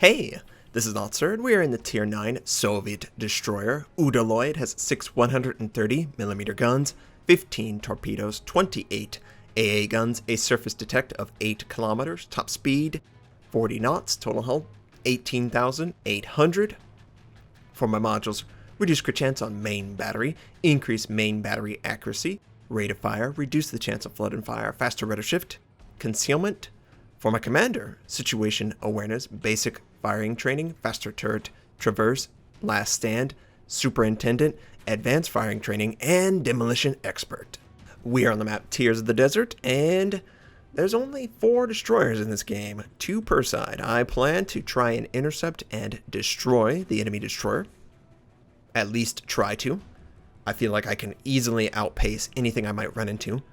Hey, this is Notser, and we are in the Tier 9 Soviet destroyer, Udaloi. It has 6 130mm guns, 15 torpedoes, 28 AA guns, a surface detect of 8 kilometers, top speed 40 knots, total hull 18,800. For my modules, reduce crit chance on main battery, increase main battery accuracy, rate of fire, reduce the chance of flood and fire, faster rudder shift, concealment. For my commander, situation awareness, basic firing training, faster turret traverse, last stand, superintendent, advanced firing training, and demolition expert. We are on the map Tears of the Desert, and there's only 4 destroyers in this game, 2 per side. I plan to try and intercept and destroy the enemy destroyer. At least try to. I feel like I can easily outpace anything I might run into.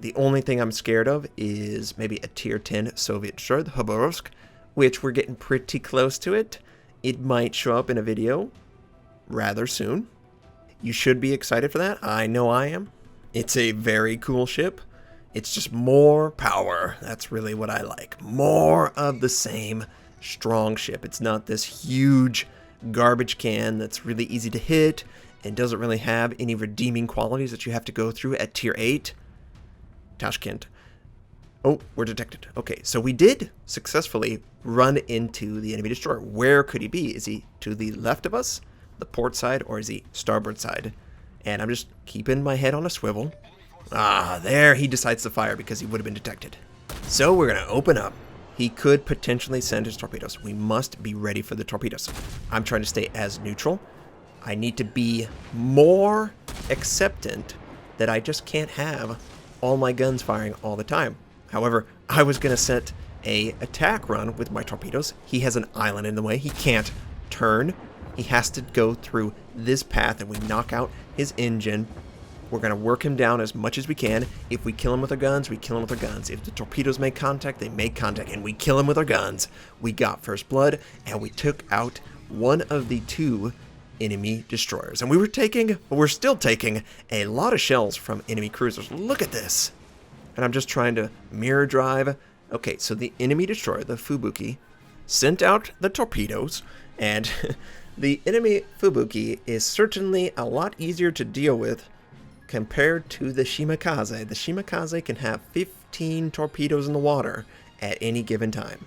The only thing I'm scared of is maybe a Tier 10 Soviet destroyer, the Khabarovsk, which we're getting pretty close to it. It might show up in a video rather soon. You should be excited for that. I know I am. It's a very cool ship. It's just more power. That's really what I like. More of the same strong ship. It's not this huge garbage can that's really easy to hit and doesn't really have any redeeming qualities that you have to go through at Tier 8. Tashkent. Oh, we're detected. Okay, so we did successfully run into the enemy destroyer. Where could he be? Is he to the left of us, the port side, or is he starboard side? And I'm just keeping my head on a swivel. Ah, there he decides to fire because he would have been detected. So we're going to open up. He could potentially send his torpedoes. We must be ready for the torpedoes. I'm trying to stay as neutral. I need to be more acceptant that I just can't have all my guns firing all the time. However, I was going to set a attack run with my torpedoes. He has an island in the way. He can't turn. He has to go through this path, and we knock out his engine. We're going to work him down as much as we can. If we kill him with our guns, we kill him with our guns. If the torpedoes make contact, they make contact, and we kill him with our guns. We got first blood, and we took out one of the 2 enemy destroyers. And we're still taking a lot of shells from enemy cruisers. Look at this. And I'm just trying to mirror drive. Okay, so the enemy destroyer, the Fubuki, sent out the torpedoes, and the enemy Fubuki is certainly a lot easier to deal with compared to the Shimakaze. The Shimakaze can have 15 torpedoes in the water at any given time.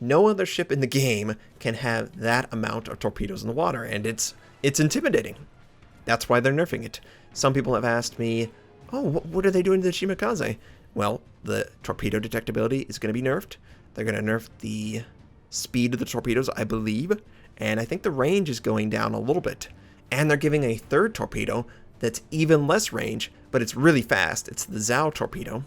No other ship in the game can have that amount of torpedoes in the water, and it's intimidating. That's why they're nerfing it. Some people have asked me, oh, what are they doing to the Shimakaze? Well, the torpedo detectability is going to be nerfed. They're going to nerf the speed of the torpedoes, I believe, and I think the range is going down a little bit. And they're giving a 3rd torpedo that's even less range, but it's really fast. It's the Zhao torpedo.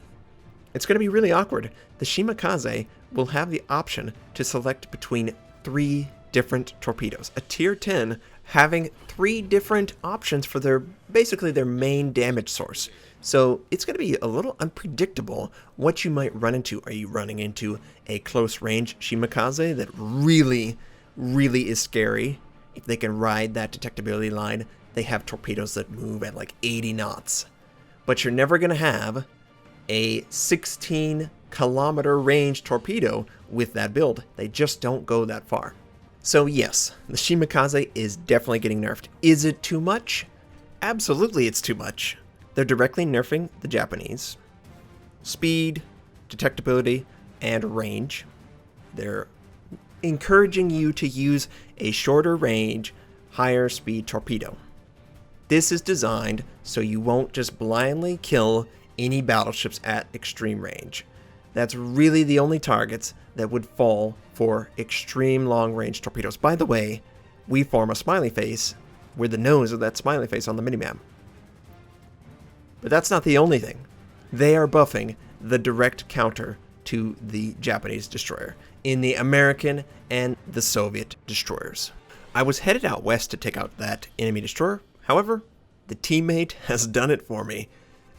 It's going to be really awkward. The Shimakaze will have the option to select between 3 different torpedoes. A Tier 10 having 3 different options for basically their main damage source. So it's going to be a little unpredictable what you might run into. Are you running into a close range Shimakaze that really, really is scary? If they can ride that detectability line, they have torpedoes that move at like 80 knots. But you're never going to have a 16-kilometer range torpedo with that build. They just don't go that far. So yes, the Shimakaze is definitely getting nerfed. Is it too much? Absolutely it's too much. They're directly nerfing the Japanese. Speed, detectability, and range. They're encouraging you to use a shorter range, higher speed torpedo. This is designed so you won't just blindly kill any battleships at extreme range. That's really the only targets that would fall for extreme long-range torpedoes. By the way, we form a smiley face. We're the nose of that smiley face on the minimap. But that's not the only thing. They are buffing the direct counter to the Japanese destroyer in the American and the Soviet destroyers. I was headed out west to take out that enemy destroyer. However, the teammate has done it for me.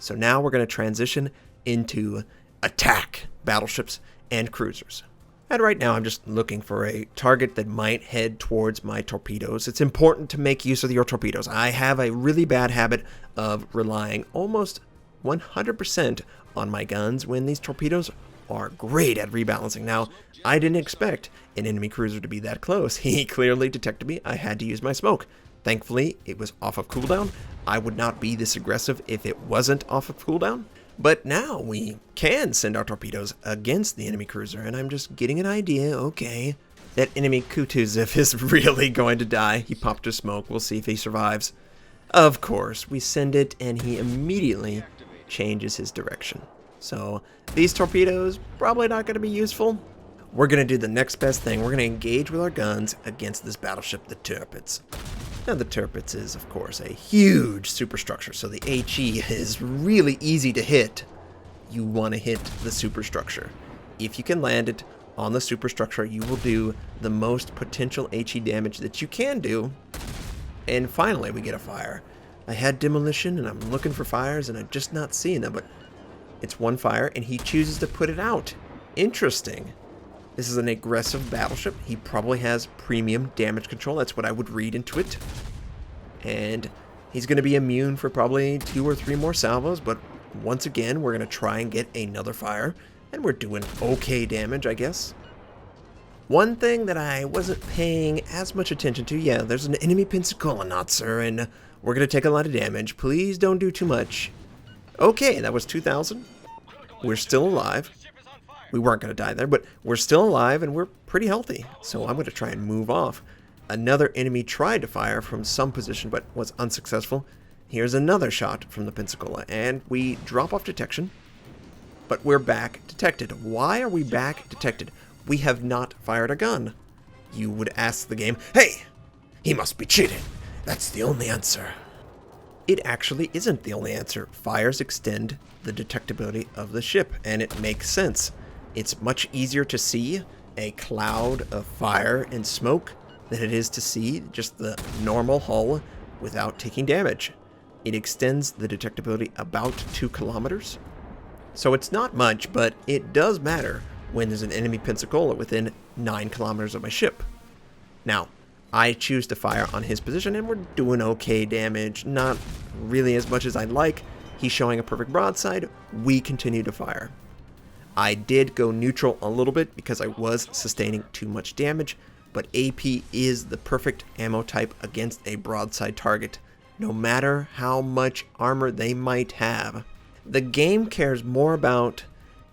So now we're going to transition into attack battleships and cruisers. And right now I'm just looking for a target that might head towards my torpedoes. It's important to make use of your torpedoes. I have a really bad habit of relying almost 100% on my guns when these torpedoes are great at rebalancing. Now, I didn't expect an enemy cruiser to be that close. He clearly detected me. I had to use my smoke. Thankfully, it was off of cooldown. I would not be this aggressive if it wasn't off of cooldown. But now we can send our torpedoes against the enemy cruiser, and I'm just getting an idea, okay, that enemy Kutuzov is really going to die. He popped his smoke. We'll see if he survives. Of course, we send it, and he immediately changes his direction. So these torpedoes probably not going to be useful. We're going to do the next best thing. We're going to engage with our guns against this battleship, the Tirpitz. Now, the Tirpitz is, of course, a huge superstructure, so the HE is really easy to hit. You want to hit the superstructure. If you can land it on the superstructure, you will do the most potential HE damage that you can do. And finally, we get a fire. I had demolition, and I'm looking for fires, and I'm just not seeing them, but it's one fire, and he chooses to put it out. Interesting. This is an aggressive battleship. He probably has premium damage control. That's what I would read into it. And he's going to be immune for probably 2 or 3 more salvos, but once again, we're going to try and get another fire, and we're doing okay damage, I guess. One thing that I wasn't paying as much attention to, yeah, there's an enemy Pensacola, Notser, and we're going to take a lot of damage. Please don't do too much. Okay, that was 2,000. We're still alive. We weren't going to die there, but we're still alive and we're pretty healthy. So I'm going to try and move off. Another enemy tried to fire from some position, but was unsuccessful. Here's another shot from the Pensacola, and we drop off detection, but we're back detected. Why are we back detected? We have not fired a gun. You would ask the game, hey, he must be cheating. That's the only answer. It actually isn't the only answer. Fires extend the detectability of the ship, and it makes sense. It's much easier to see a cloud of fire and smoke than it is to see just the normal hull without taking damage. It extends the detectability about 2 kilometers. So it's not much, but it does matter when there's an enemy Pensacola within 9 kilometers of my ship. Now, I choose to fire on his position, and we're doing okay damage. Not really as much as I'd like. He's showing a perfect broadside. We continue to fire. I did go neutral a little bit because I was sustaining too much damage, but AP is the perfect ammo type against a broadside target, no matter how much armor they might have. The game cares more about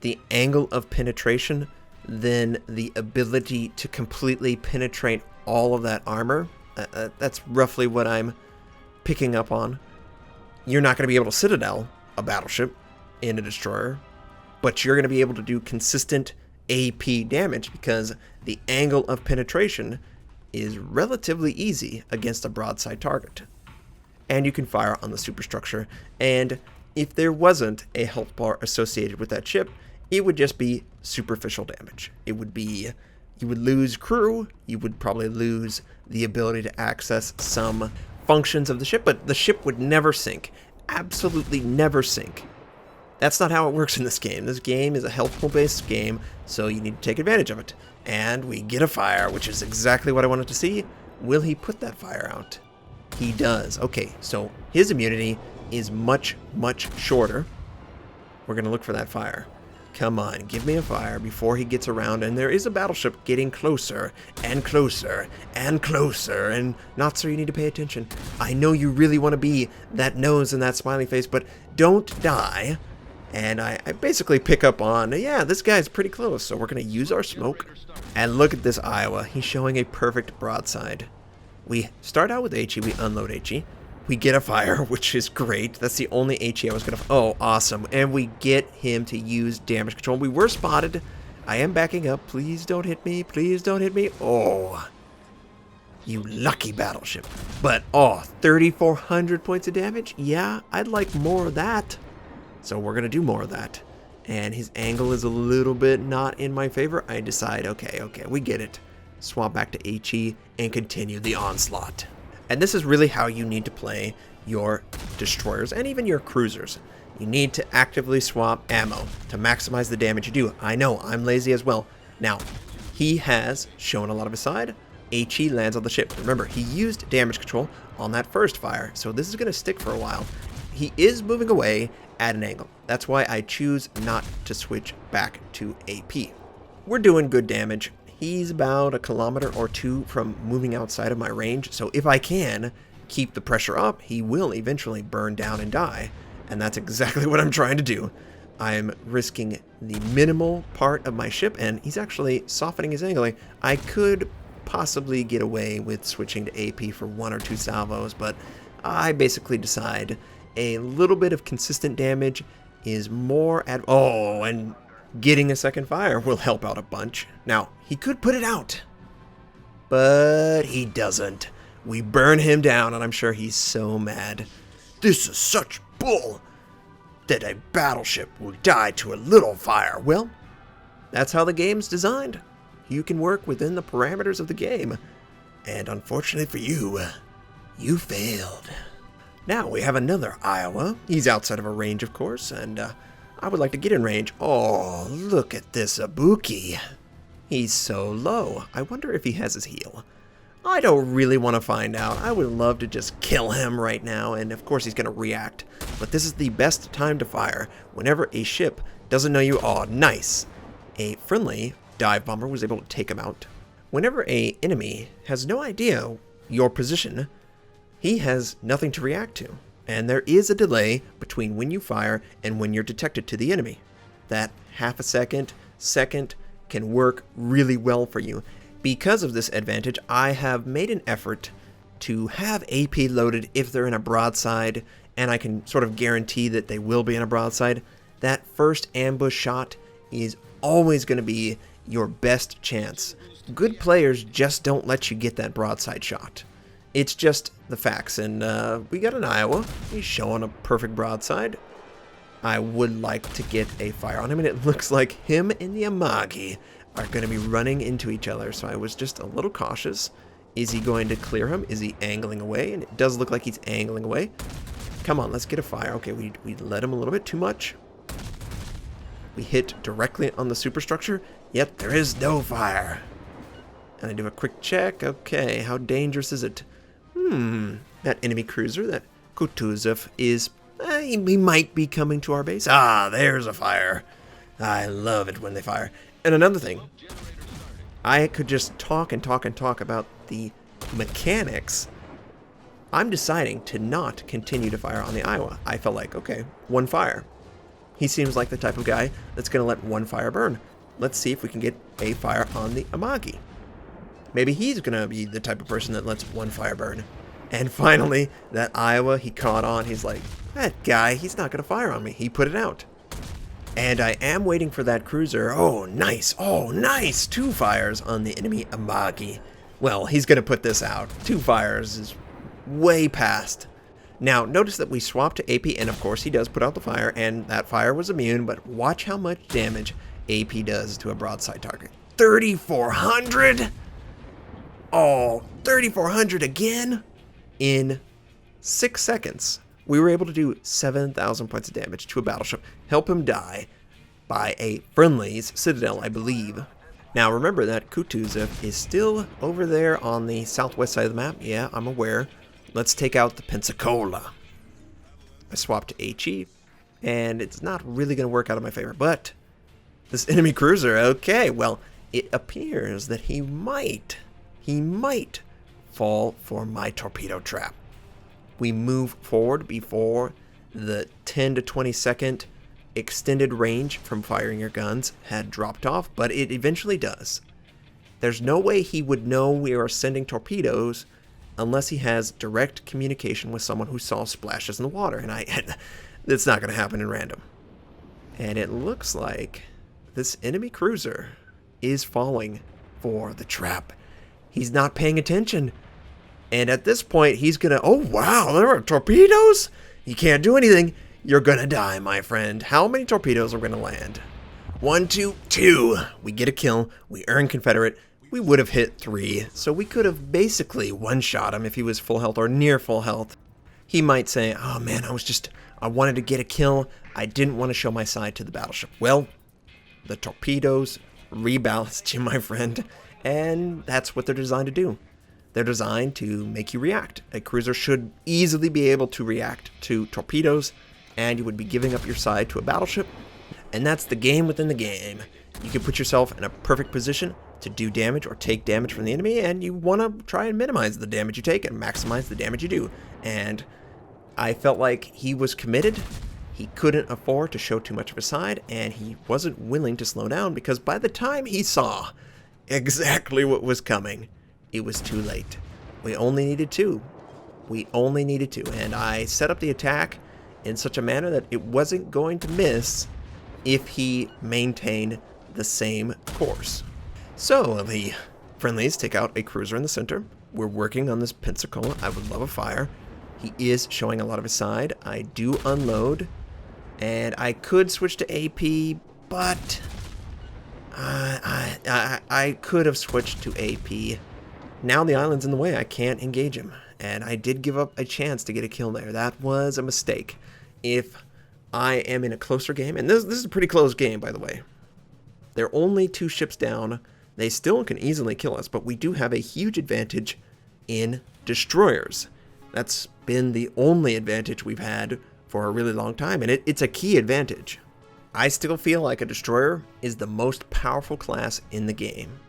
the angle of penetration than the ability to completely penetrate all of that armor. That's roughly what I'm picking up on. You're not going to be able to citadel a battleship in a destroyer, but you're going to be able to do consistent AP damage because the angle of penetration is relatively easy against a broadside target. And you can fire on the superstructure, and if there wasn't a health bar associated with that ship, it would just be superficial damage. It would be, you would lose crew, you would probably lose the ability to access some functions of the ship, but the ship would never sink. Absolutely never sink. That's not how it works in this game. This game is a health pool based game, so you need to take advantage of it. And we get a fire, which is exactly what I wanted to see. Will he put that fire out? He does. Okay, so his immunity is much, much shorter. We're going to look for that fire. Come on, give me a fire before he gets around, and there is a battleship getting closer and closer and closer, and Notser, you need to pay attention. I know you really want to be that nose and that smiley face, but don't die. And I basically pick up on, yeah, this guy's pretty close, so we're going to use our smoke. And look at this Iowa. He's showing a perfect broadside. We start out with HE, we unload HE. We get a fire, which is great. That's the only HE I was going to... Oh, awesome. And we get him to use damage control. We were spotted. I am backing up. Please don't hit me. Please don't hit me. Oh, you lucky battleship. But, oh, 3,400 points of damage? Yeah, I'd like more of that. So we're going to do more of that. And his angle is a little bit not in my favor. I decide, okay, we get it. Swap back to HE and continue the onslaught. And this is really how you need to play your destroyers and even your cruisers. You need to actively swap ammo to maximize the damage you do. I know, I'm lazy as well. Now, he has shown a lot of his side. HE lands on the ship. Remember, he used damage control on that first fire, so this is going to stick for a while. he is moving away at an angle. That's why I choose not to switch back to AP. We're doing good damage. He's about 1 kilometer or 2 from moving outside of my range, so if I can keep the pressure up, he will eventually burn down and die, and that's exactly what I'm trying to do. I'm risking the minimal part of my ship, and he's actually softening his angling. I could possibly get away with switching to AP for 1 or 2 salvos, but I basically decide a little bit of consistent damage is more and getting a second fire will help out a bunch. Now, he could put it out, but he doesn't. We burn him down, and I'm sure he's so mad. This is such bull that a battleship will die to a little fire. Well, that's how the game's designed. You can work within the parameters of the game. And unfortunately for you, you failed. Now we have another Iowa. He's outside of our range, of course, and I would like to get in range. Oh, look at this Ibuki. He's so low. I wonder if he has his heal. I don't really want to find out. I would love to just kill him right now, and of course he's going to react. But this is the best time to fire. Whenever a ship doesn't know you, oh, nice. A friendly dive bomber was able to take him out. Whenever an enemy has no idea your position, he has nothing to react to. And there is a delay between when you fire and when you're detected to the enemy. That half a second can work really well for you. Because of this advantage, I have made an effort to have AP loaded if they're in a broadside, and I can sort of guarantee that they will be in a broadside. That first ambush shot is always going to be your best chance. Good players just don't let you get that broadside shot. It's just the facts, and we got an Iowa. He's showing a perfect broadside. I would like to get a fire on him, and it looks like him and the Amagi are going to be running into each other, so I was just a little cautious. Is he going to clear him? Is he angling away? And it does look like he's angling away. Come on, let's get a fire. Okay, we let him a little bit too much. We hit directly on the superstructure, yet there is no fire. And I do a quick check. Okay, how dangerous is it? That enemy cruiser, that Kutuzov, is... he might be coming to our base. Ah, there's a fire. I love it when they fire. And another thing, I could just talk and talk and talk about the mechanics. I'm deciding to not continue to fire on the Iowa. I felt like, okay, 1 fire. He seems like the type of guy that's going to let 1 fire burn. Let's see if we can get a fire on the Amagi. Maybe he's going to be the type of person that lets 1 fire burn. And finally, that Iowa, he caught on. He's like, that guy, he's not going to fire on me. He put it out. And I am waiting for that cruiser. Oh, nice. Oh, nice. 2 fires on the enemy Amagi. Well, he's going to put this out. 2 fires is way past. Now, notice that we swapped to AP, and of course he does put out the fire, and that fire was immune, but watch how much damage AP does to a broadside target. 3,400? Oh, 3,400 again? In 6 seconds. We were able to do 7,000 points of damage to a battleship, help him die by a friendly's citadel, I believe. Now remember that Kutuzov is still over there on the southwest side of the map. Yeah, I'm aware. Let's take out the Pensacola. I swapped to HE, and it's not really going to work out in my favor. But this enemy cruiser, okay, well, it appears that he might fall for my torpedo trap. We move forward before the 10 to 20 second extended range from firing your guns had dropped off, but it eventually does. There's no way he would know we are sending torpedoes unless he has direct communication with someone who saw splashes in the water, and that's not going to happen in random. And it looks like this enemy cruiser is falling for the trap. He's not paying attention. And at this point, he's going to... Oh, wow, there are torpedoes? You can't do anything. You're going to die, my friend. How many torpedoes are going to land? 1, 2, 2. We get a kill. We earn Confederate. We would have hit 3. So we could have basically one-shot him if he was full health or near full health. He might say, oh, man, I wanted to get a kill. I didn't want to show my side to the battleship. Well, the torpedoes rebalanced you, my friend. And that's what they're designed to do. They're designed to make you react. A cruiser should easily be able to react to torpedoes, and you would be giving up your side to a battleship. And that's the game within the game. You can put yourself in a perfect position to do damage or take damage from the enemy, and you want to try and minimize the damage you take and maximize the damage you do. And I felt like he was committed. He couldn't afford to show too much of his side, and he wasn't willing to slow down, because by the time he saw exactly what was coming, it was too late. We only needed two. We only needed two. And I set up the attack in such a manner that it wasn't going to miss if he maintained the same course. So the friendlies take out a cruiser in the center. We're working on this Pensacola. I would love a fire. He is showing a lot of his side. I do unload, and I could switch to AP, but I could have switched to AP. Now the island's in the way. I can't engage him, and I did give up a chance to get a kill there. That was a mistake. If I am in a closer game, and this is a pretty close game, by the way. They're only 2 ships down. They still can easily kill us, but we do have a huge advantage in destroyers. That's been the only advantage we've had for a really long time, and it's a key advantage. I still feel like a destroyer is the most powerful class in the game,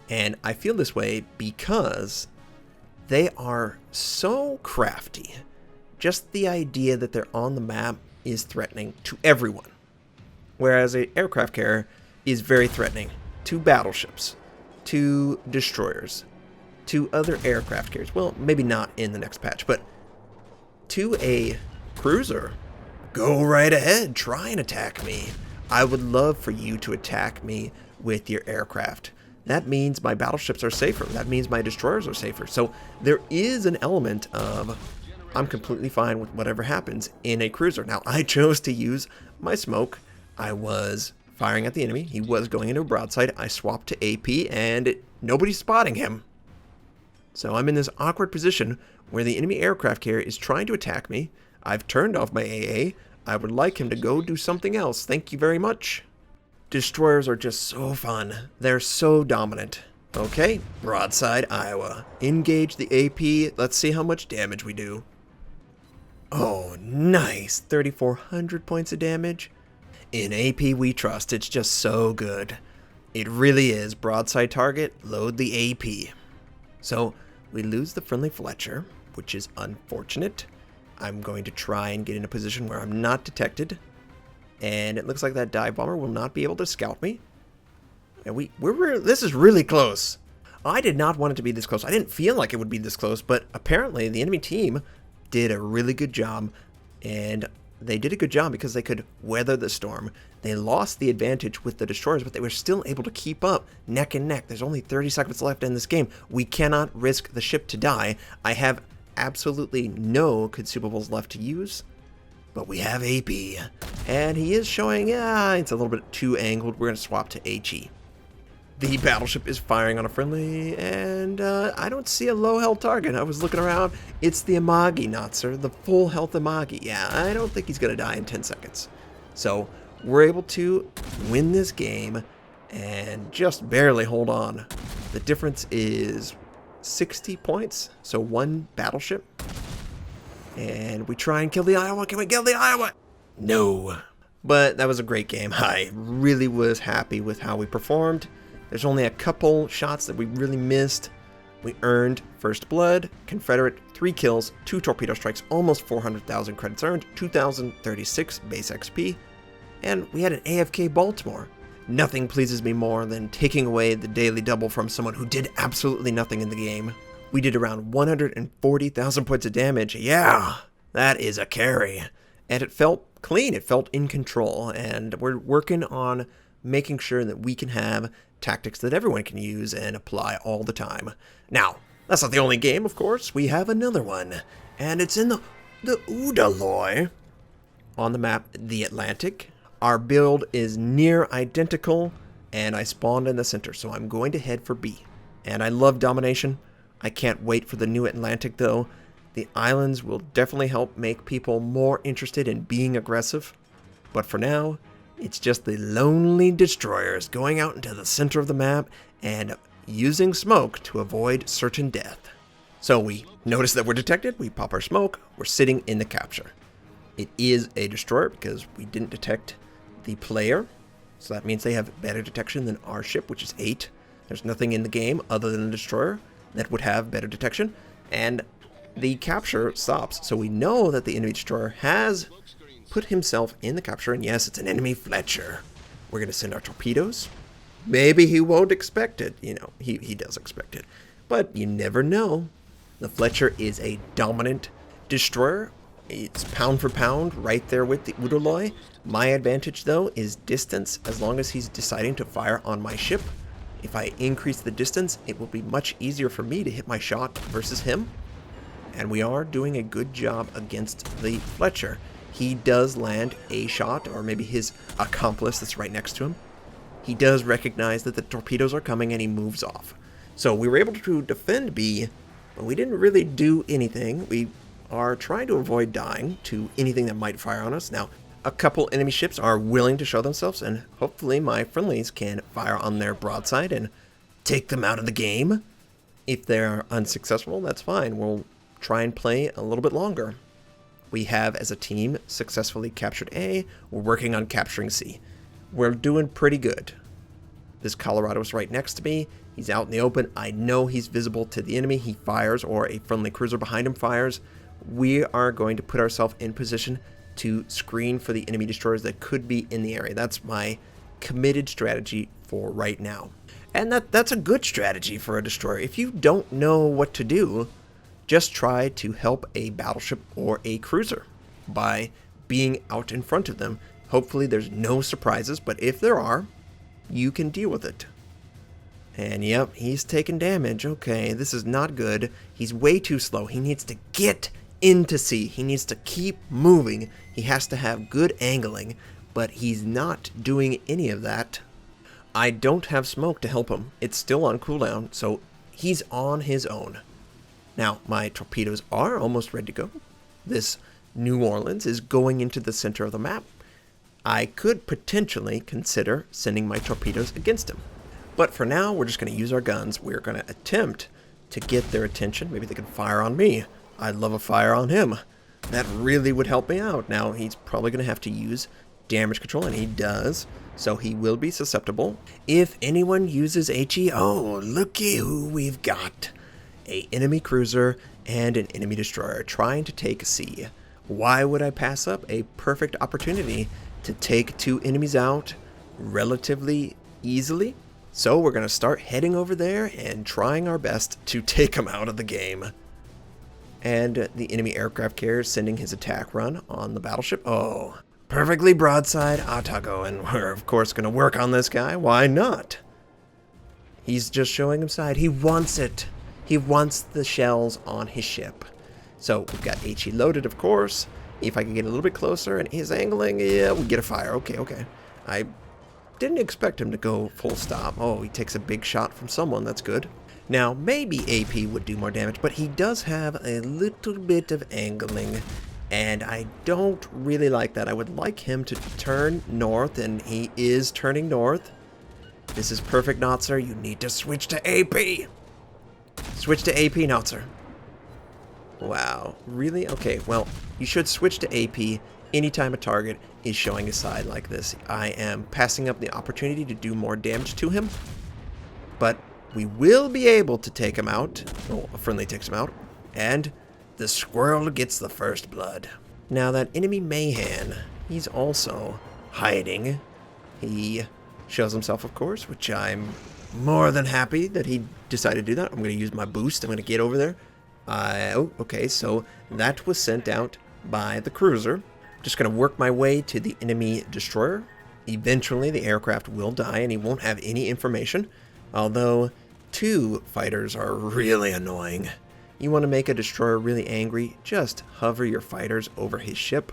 and I feel this way because they are so crafty. Just the idea that they're on the map is threatening to everyone, whereas an aircraft carrier is very threatening to battleships, to destroyers, to other aircraft carriers. Well, maybe not in the next patch, but to a cruiser. Go right ahead, try and attack me. I would love for you to attack me with your aircraft. That means my battleships are safer. That means my destroyers are safer. So there is an element of I'm completely fine with whatever happens in a cruiser. Now, I chose to use my smoke. I was firing at the enemy. He was going into a broadside. I swapped to AP, and nobody's spotting him. So I'm in this awkward position where the enemy aircraft carrier is trying to attack me. I've turned off my AA. I would like him to go do something else. Thank you very much. Destroyers are just so fun. They're so dominant. Okay, broadside, Iowa. Engage the AP. Let's see how much damage we do. Oh, nice. 3,400 points of damage. In AP we trust. It's just so good. It really is. Broadside target, load the AP. So we lose the friendly Fletcher, which is unfortunate. I'm going to try and get in a position where I'm not detected. And it looks like that dive bomber will not be able to scout me. And this is really close. I did not want it to be this close. I didn't feel like it would be this close, but apparently the enemy team did a really good job. And they did a good job because they could weather the storm. They lost the advantage with the destroyers, but they were still able to keep up neck and neck. There's only 30 seconds left in this game. We cannot risk the ship to die. I have absolutely no consumables left to use, but we have AP. And he is showing, it's a little bit too angled. We're going to swap to HE. The battleship is firing on a friendly, and I don't see a low health target. I was looking around. It's the Aweigh Notser, the full health Aweigh. Yeah, I don't think he's going to die in 10 seconds. So we're able to win this game and just barely hold on. The difference is 60 points, so 1 battleship. And we try and kill the Iowa. Can we kill the Iowa? No. But that was a great game. I really was happy with how we performed. There's only a couple shots that we really missed. We earned first blood, Confederate, 3 kills, 2 torpedo strikes, almost 400,000 credits earned, 2,036 base XP, and we had an AFK Baltimore. Nothing pleases me more than taking away the daily double from someone who did absolutely nothing in the game. We did around 140,000 points of damage. Yeah, that is a carry. And it felt clean. It felt in control. And we're working on making sure that we can have tactics that everyone can use and apply all the time. Now, that's not the only game, of course. We have another one. And it's in the Udaloi. On the map, the Atlantic. Our build is near identical, and I spawned in the center, so I'm going to head for B. And I love domination. I can't wait for the new Atlantic, though. The islands will definitely help make people more interested in being aggressive. But for now, it's just the lonely destroyers going out into the center of the map and using smoke to avoid certain death. So we notice that we're detected, we pop our smoke, we're sitting in the capture. It is a destroyer because we didn't detect the player. So that means they have better detection than our ship, which is 8. There's nothing in the game other than the destroyer that would have better detection. And the capture stops. So we know that the enemy destroyer has put himself in the capture. And yes, it's an enemy Fletcher. We're going to send our torpedoes. Maybe he won't expect it. You know, he does expect it. But you never know. The Fletcher is a dominant destroyer. It's pound for pound right there with the Udaloi. My advantage, though, is distance, as long as he's deciding to fire on my ship. If I increase the distance, it will be much easier for me to hit my shot versus him. And we are doing a good job against the Fletcher. He does land a shot, or maybe his accomplice that's right next to him. He does recognize that the torpedoes are coming and he moves off. So we were able to defend B, but we didn't really do anything. We are trying to avoid dying to anything that might fire on us. Now, a couple enemy ships are willing to show themselves, and hopefully my friendlies can fire on their broadside and take them out of the game. If they're unsuccessful, that's fine. We'll try and play a little bit longer. We have, as a team, successfully captured A. We're working on capturing C. We're doing pretty good. This Colorado is right next to me. He's out in the open. I know he's visible to the enemy. He fires, or a friendly cruiser behind him fires. We are going to put ourselves in position to screen for the enemy destroyers that could be in the area. That's my committed strategy for right now. And that's a good strategy for a destroyer. If you don't know what to do, just try to help a battleship or a cruiser by being out in front of them. Hopefully there's no surprises, but if there are, you can deal with it. And yep, he's taking damage. Okay, this is not good. He's way too slow. He needs to get into C. He needs to keep moving. He has to have good angling, but he's not doing any of that. I don't have smoke to help him. It's still on cooldown, so he's on his own. Now, my torpedoes are almost ready to go. This New Orleans is going into the center of the map. I could potentially consider sending my torpedoes against him. But for now, we're just going to use our guns. We're going to attempt to get their attention. Maybe they can fire on me. I'd love a fire on him. That really would help me out. Now, he's probably going to have to use damage control, and he does. So he will be susceptible. If anyone uses HE, oh, looky who we've got. An enemy cruiser and an enemy destroyer trying to take C. Why would I pass up a perfect opportunity to take 2 enemies out relatively easily? So we're going to start heading over there and trying our best to take them out of the game. And the enemy aircraft carrier is sending his attack run on the battleship. Oh, perfectly broadside Otago, and we're of course going to work on this guy. Why not? He's just showing him side. He wants it. He wants the shells on his ship. So we've got HE loaded, of course. If I can get a little bit closer and his angling, yeah, we get a fire. Okay. I didn't expect him to go full stop. Oh, he takes a big shot from someone. That's good. Now, maybe AP would do more damage, but he does have a little bit of angling, and I don't really like that. I would like him to turn north, and he is turning north. This is perfect, Notser. You need to switch to AP. Switch to AP, Notser. Wow, really? Okay, well, you should switch to AP anytime a target is showing a side like this. I am passing up the opportunity to do more damage to him, but we will be able to take him out. Oh, a friendly takes him out, and the squirrel gets the first blood. Now that enemy Mayhan, he's also hiding. He shows himself, of course, which I'm more than happy that he decided to do that. I'm going to use my boost. I'm going to get over there. Oh, okay, so that was sent out by the cruiser. Just going to work my way to the enemy destroyer. Eventually, the aircraft will die, and he won't have any information. Although, 2 fighters are really annoying. You want to make a destroyer really angry, just hover your fighters over his ship.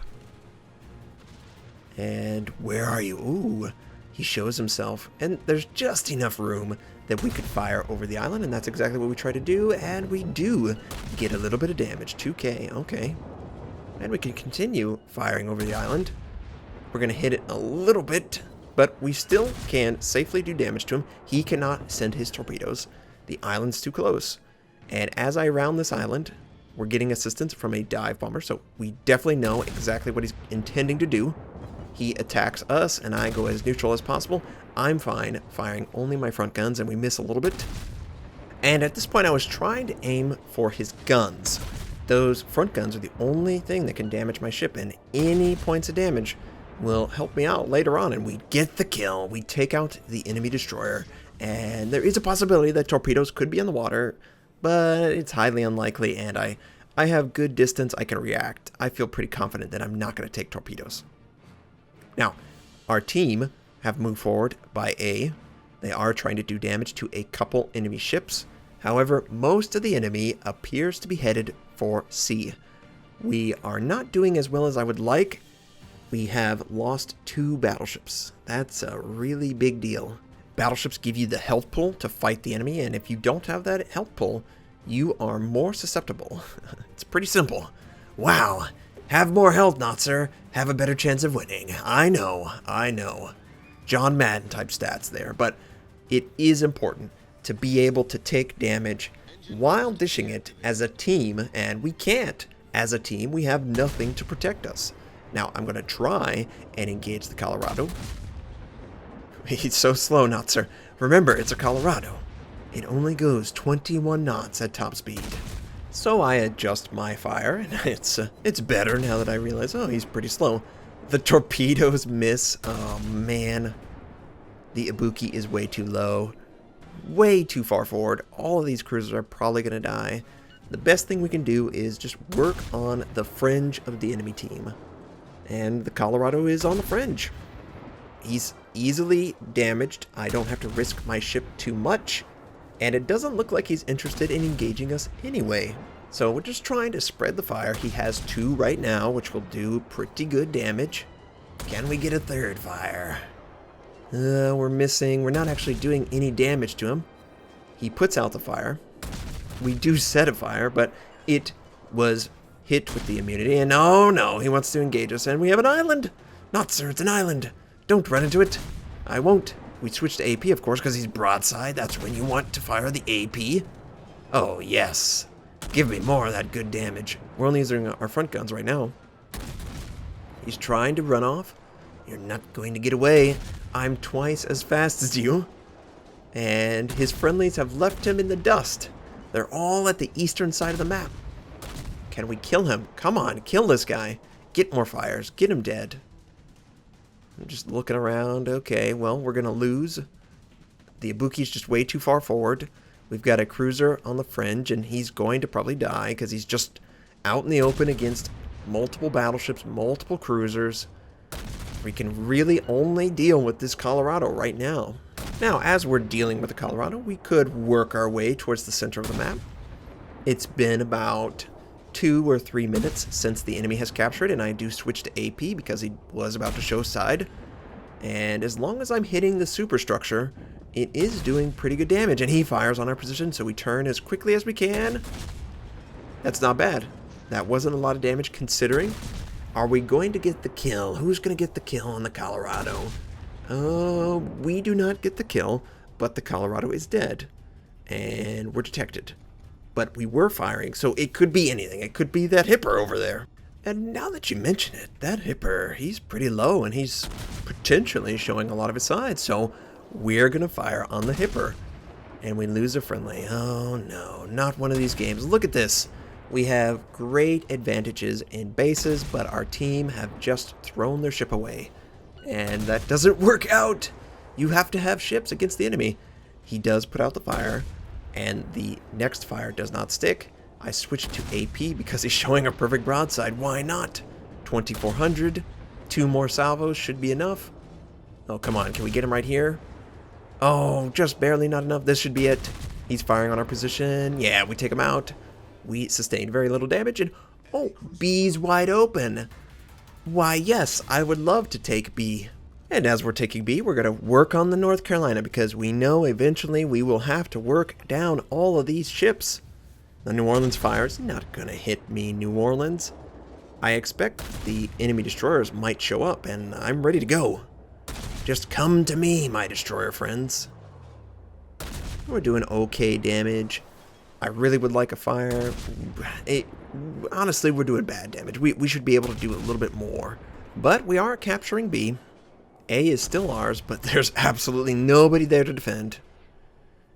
And where are you? Ooh, he shows himself, and there's just enough room that we could fire over the island, and that's exactly what we try to do, and we do get a little bit of damage. 2K, okay. And we can continue firing over the island. We're going to hit it a little bit, but we still can safely do damage to him. He cannot send his torpedoes. The island's too close. And as I round this island, we're getting assistance from a dive bomber, so we definitely know exactly what he's intending to do. He attacks us, and I go as neutral as possible. I'm fine firing only my front guns, and we miss a little bit. And at this point, I was trying to aim for his guns. Those front guns are the only thing that can damage my ship, and any points of damage will help me out later on, and we get the kill. We take out the enemy destroyer, and there is a possibility that torpedoes could be in the water, but it's highly unlikely, and I have good distance. I can react. I feel pretty confident that I'm not going to take torpedoes. Now, our team have moved forward by A. They are trying to do damage to a couple enemy ships. However, most of the enemy appears to be headed for C. We are not doing as well as I would like. We have lost 2 battleships. That's a really big deal. Battleships give you the health pool to fight the enemy, and if you don't have that health pool, you are more susceptible. It's pretty simple. Wow. Have more health, Notser. Have a better chance of winning. I know. John Madden type stats there, but it is important to be able to take damage while dishing it as a team, and we can't. As a team, we have nothing to protect us. Now, I'm going to try and engage the Colorado. He's so slow, Notser. Remember, it's a Colorado. It only goes 21 knots at top speed. So I adjust my fire, and it's better now that I realize, oh, he's pretty slow. The torpedoes miss. Oh, man. The Ibuki is way too low. Way too far forward. All of these cruisers are probably going to die. The best thing we can do is just work on the fringe of the enemy team. And the Colorado is on the fringe. He's easily damaged. I don't have to risk my ship too much. And it doesn't look like he's interested in engaging us anyway. So we're just trying to spread the fire. He has 2 right now, which will do pretty good damage. Can we get a 3rd fire? We're missing. We're not actually doing any damage to him. He puts out the fire. We do set a fire, but it was hit with the immunity. And oh no, he wants to engage us. And we have an island. Notser, it's an island. Don't run into it. I won't. We switched to AP, of course, because he's broadside. That's when you want to fire the AP. Oh, yes. Give me more of that good damage. We're only using our front guns right now. He's trying to run off. You're not going to get away. I'm twice as fast as you. And his friendlies have left him in the dust. They're all at the eastern side of the map. Can we kill him? Come on, kill this guy. Get more fires. Get him dead. I'm just looking around. Okay, well, we're going to lose. The Ibuki's just way too far forward. We've got a cruiser on the fringe, and he's going to probably die because he's just out in the open against multiple battleships, multiple cruisers. We can really only deal with this Colorado right now. Now, as we're dealing with the Colorado, we could work our way towards the center of the map. It's been about 2 or 3 minutes since the enemy has captured, and I do switch to AP because he was about to show side. And as long as I'm hitting the superstructure, it is doing pretty good damage, and he fires on our position, so we turn as quickly as we can. That's not bad. That wasn't a lot of damage considering. Are we going to get the kill? Who's going to get the kill on the Colorado? We do not get the kill, but the Colorado is dead, and we're detected. But we were firing, so it could be anything. It could be that hipper over there. And now that you mention it, that hipper, he's pretty low, and he's potentially showing a lot of his sides, so we're going to fire on the hipper. And we lose a friendly. Oh no, not one of these games. Look at this. We have great advantages in bases, but our team have just thrown their ship away. And that doesn't work out. You have to have ships against the enemy. He does put out the fire, and the next fire does not stick. I switched to AP because he's showing a perfect broadside. Why not? 2400. 2 more salvos should be enough. Oh, come on. Can we get him right here? Oh, just barely not enough. This should be it. He's firing on our position. Yeah, we take him out. We sustained very little damage, and oh, B's wide open. Why, yes, I would love to take B. And as we're taking B, we're going to work on the North Carolina because we know eventually we will have to work down all of these ships. The New Orleans fire's not going to hit me, New Orleans. I expect the enemy destroyers might show up, and I'm ready to go. Just come to me, my destroyer friends. We're doing okay damage. I really would like a fire. Honestly, we're doing bad damage. We should be able to do a little bit more. But we are capturing B. A is still ours, but there's absolutely nobody there to defend.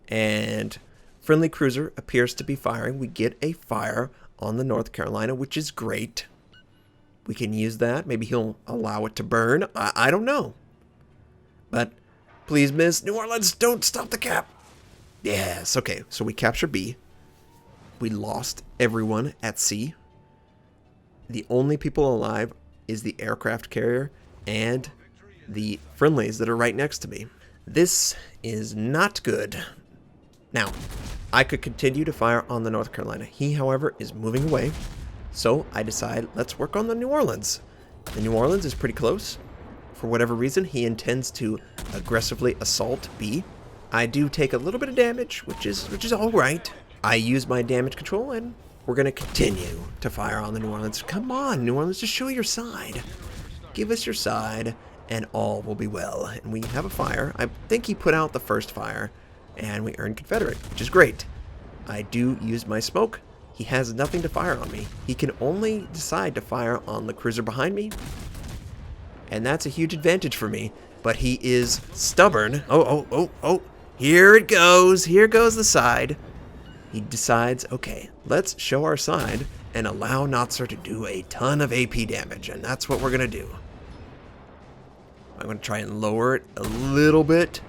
And friendly cruiser appears to be firing. We get a fire on the North Carolina, which is great. We can use that. Maybe he'll allow it to burn. I don't know. But please, miss. New Orleans, don't stop the cap. Yes, okay. So we capture B. We lost everyone at sea. The only people alive is the aircraft carrier and the friendlies that are right next to me. This is not good. Now, I could continue to fire on the North Carolina. He, however, is moving away. So I decide, let's work on the New Orleans. The New Orleans is pretty close. For whatever reason, he intends to aggressively assault B. I do take a little bit of damage, which is all right. I use my damage control, and we're going to continue to fire on the New Orleans. Come on, New Orleans, just show your side. Give us your side, and all will be well. And we have a fire. I think he put out the first fire, and we earned Confederate, which is great. I do use my smoke. He has nothing to fire on me. He can only decide to fire on the cruiser behind me, and that's a huge advantage for me. But he is stubborn. Oh. Here it goes. Here goes the side. He decides, okay, let's show our side and allow Notser to do a ton of AP damage, and that's what we're going to do. I'm going to try and lower it a little bit.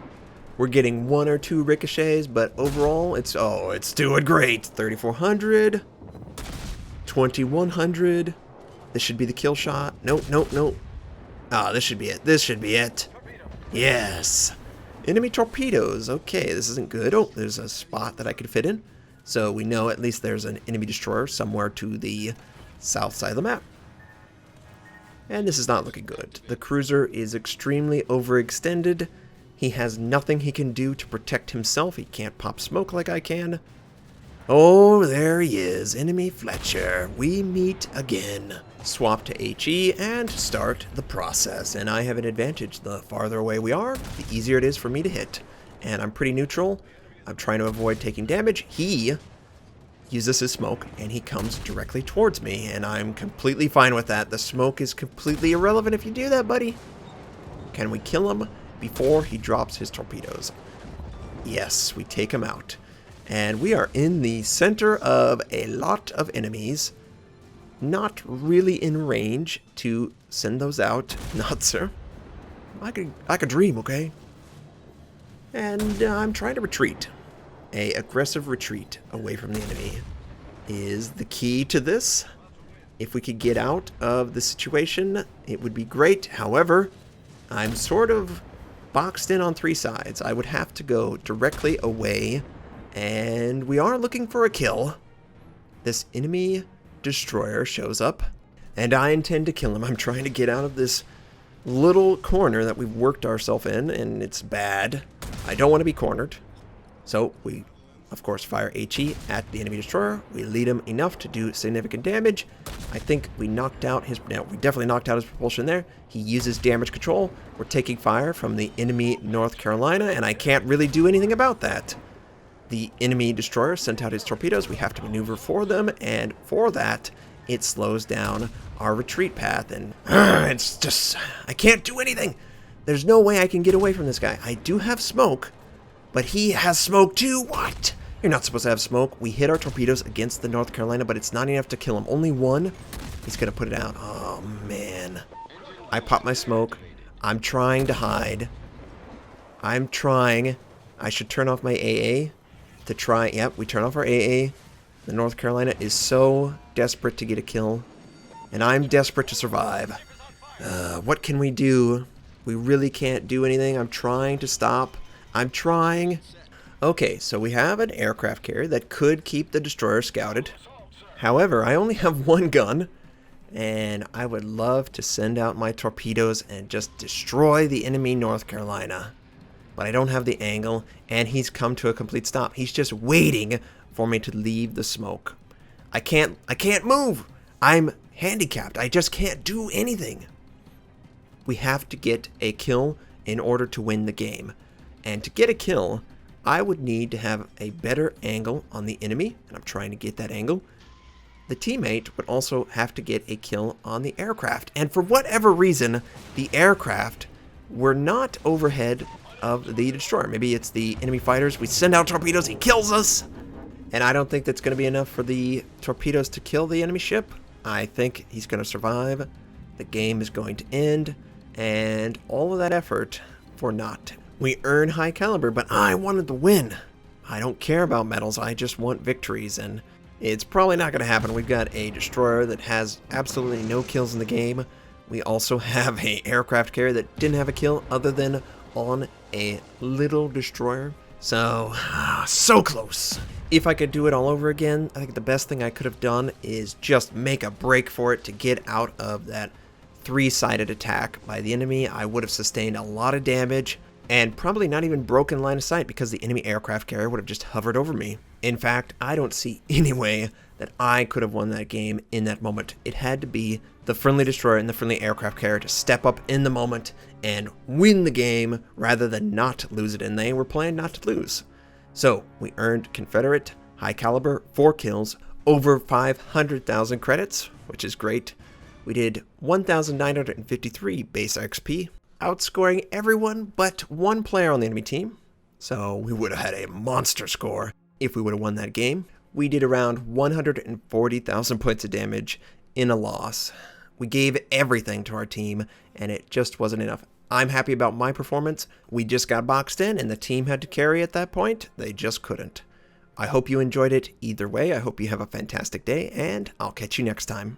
We're getting 1 or 2 ricochets, but overall, it's doing great. 3,400, 2,100. This should be the kill shot. Nope. Ah, this should be it. This should be it. Yes. Enemy torpedoes. Okay, this isn't good. Oh, there's a spot that I could fit in. So we know at least there's an enemy destroyer somewhere to the south side of the map. And this is not looking good. The cruiser is extremely overextended. He has nothing he can do to protect himself. He can't pop smoke like I can. Oh, there he is. Enemy Fletcher. We meet again. Swap to HE and start the process. And I have an advantage. The farther away we are, the easier it is for me to hit. And I'm pretty neutral. I'm trying to avoid taking damage. He uses his smoke, and he comes directly towards me. And I'm completely fine with that. The smoke is completely irrelevant if you do that, buddy. Can we kill him before he drops his torpedoes? Yes, we take him out. And we are in the center of a lot of enemies. Not really in range to send those out. Not, sir. I could dream, okay? And I'm trying to retreat. A aggressive retreat away from the enemy is the key to this. If we could get out of the situation, it would be great. However, I'm sort of boxed in on 3 sides. I would have to go directly away, and we are looking for a kill. This enemy destroyer shows up, and I intend to kill him. I'm trying to get out of this little corner that we've worked ourselves in, and it's bad. I don't want to be cornered. So we, of course, fire HE at the enemy destroyer. We lead him enough to do significant damage. I think we knocked out his... No, we definitely knocked out his propulsion there. He uses damage control. We're taking fire from the enemy North Carolina, and I can't really do anything about that. The enemy destroyer sent out his torpedoes. We have to maneuver for them, and for that, it slows down our retreat path, and it's just... I can't do anything. There's no way I can get away from this guy. I do have smoke, but he has smoke too. What? You're not supposed to have smoke. We hit our torpedoes against the North Carolina, but it's not enough to kill him. Only one. He's going to put it out. Oh, man. I pop my smoke. I'm trying to hide. I'm trying. I should turn off my AA to try. Yep, we turn off our AA. The North Carolina is so desperate to get a kill, and I'm desperate to survive. What can we do? We really can't do anything. I'm trying to stop. I'm trying. Okay, so we have an aircraft carrier that could keep the destroyer scouted. However, I only have 1 gun, and I would love to send out my torpedoes and just destroy the enemy North Carolina. But I don't have the angle, and he's come to a complete stop. He's just waiting for me to leave the smoke. I can't move. I'm handicapped. I just can't do anything. We have to get a kill in order to win the game. And to get a kill, I would need to have a better angle on the enemy, and I'm trying to get that angle. The teammate would also have to get a kill on the aircraft, and for whatever reason, the aircraft were not overhead of the destroyer. Maybe it's the enemy fighters. We send out torpedoes, he kills us, and I don't think that's going to be enough for the torpedoes to kill the enemy ship. I think he's going to survive. The game is going to end, and all of that effort for naught. We earn high caliber, but I wanted to win. I don't care about medals, I just want victories, and it's probably not going to happen. We've got a destroyer that has absolutely no kills in the game. We also have an aircraft carrier that didn't have a kill other than on a little destroyer. So, so close. If I could do it all over again, I think the best thing I could have done is just make a break for it to get out of that three-sided attack by the enemy. I would have sustained a lot of damage and probably not even broken line of sight because the enemy aircraft carrier would have just hovered over me. In fact, I don't see any way that I could have won that game in that moment. It had to be the friendly destroyer and the friendly aircraft carrier to step up in the moment and win the game rather than not lose it, and they were playing not to lose. So we earned Confederate high caliber, 4 kills, over 500,000 credits, which is great. We did 1,953 base XP, outscoring everyone but one player on the enemy team. So we would have had a monster score if we would have won that game. We did around 140,000 points of damage in a loss. We gave everything to our team, and it just wasn't enough. I'm happy about my performance. We just got boxed in, and the team had to carry at that point. They just couldn't. I hope you enjoyed it either way. I hope you have a fantastic day, and I'll catch you next time.